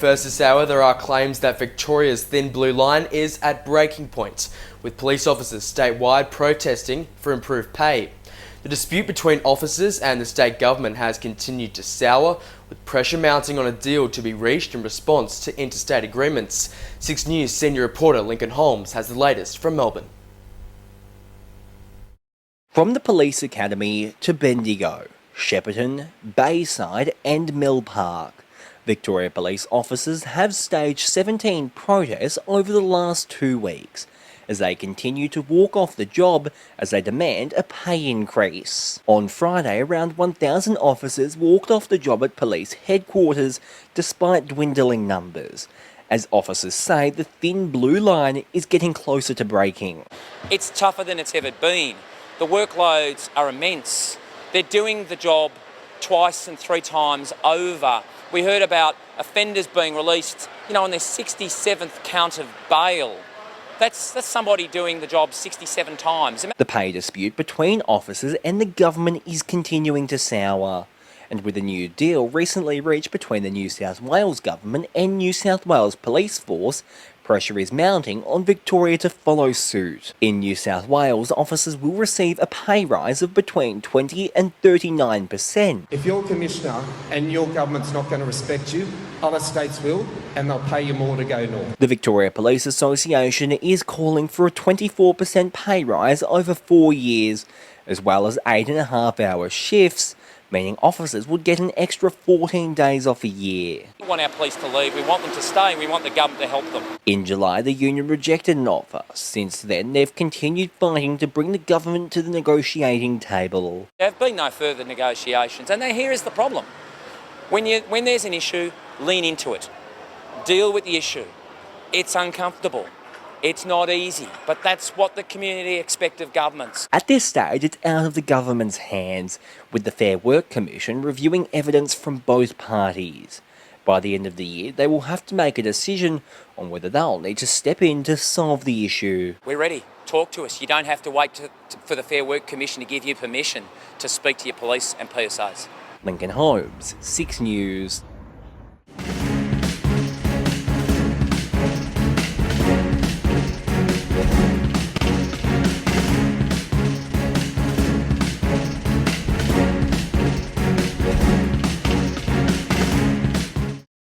First this hour, there are claims that Victoria's thin blue line is at breaking point, with police officers statewide protesting for improved pay. The dispute between officers and the state government has continued to sour, with pressure mounting on a deal to be reached in response to interstate agreements. 6 News senior reporter Lincoln Holmes has the latest from Melbourne. From the police academy to Bendigo, Shepparton, Bayside and Mill Park, Victoria police officers have staged 17 protests over the last 2 weeks as they continue to walk off the job as they demand a pay increase. On Friday, around 1,000 officers walked off the job at police headquarters despite dwindling numbers, as officers say the thin blue line is getting closer to breaking. It's tougher than it's ever been. The workloads are immense. They're doing the job twice and 3 times over. We heard about offenders being released, on their 67th count of bail. That's somebody doing the job 67 times. The pay dispute between officers and the government is continuing to sour. And with a new deal recently reached between the New South Wales government and New South Wales Police Force, pressure is mounting on Victoria to follow suit. In New South Wales, officers will receive a pay rise of between 20 and 39%. If you're Commissioner and your government's not going to respect you, other states will, and they'll pay you more to go north. The Victoria Police Association is calling for a 24% pay rise over 4 years, as well as 8.5-hour shifts, meaning officers would get an extra 14 days off a year. We want our police to leave, we want them to stay, and we want the government to help them. In July, the union rejected an offer. Since then, they've continued fighting to bring the government to the negotiating table. There have been no further negotiations, and here is the problem. When there's an issue, lean into it. Deal with the issue. It's uncomfortable. It's not easy, but that's what the community expect of governments. At this stage, it's out of the government's hands, with the Fair Work Commission reviewing evidence from both parties. By the end of the year, they will have to make a decision on whether they'll need to step in to solve the issue. We're ready. Talk to us. You don't have to wait for the Fair Work Commission to give you permission to speak to your police and PSAs. Lincoln Holmes, 6 News.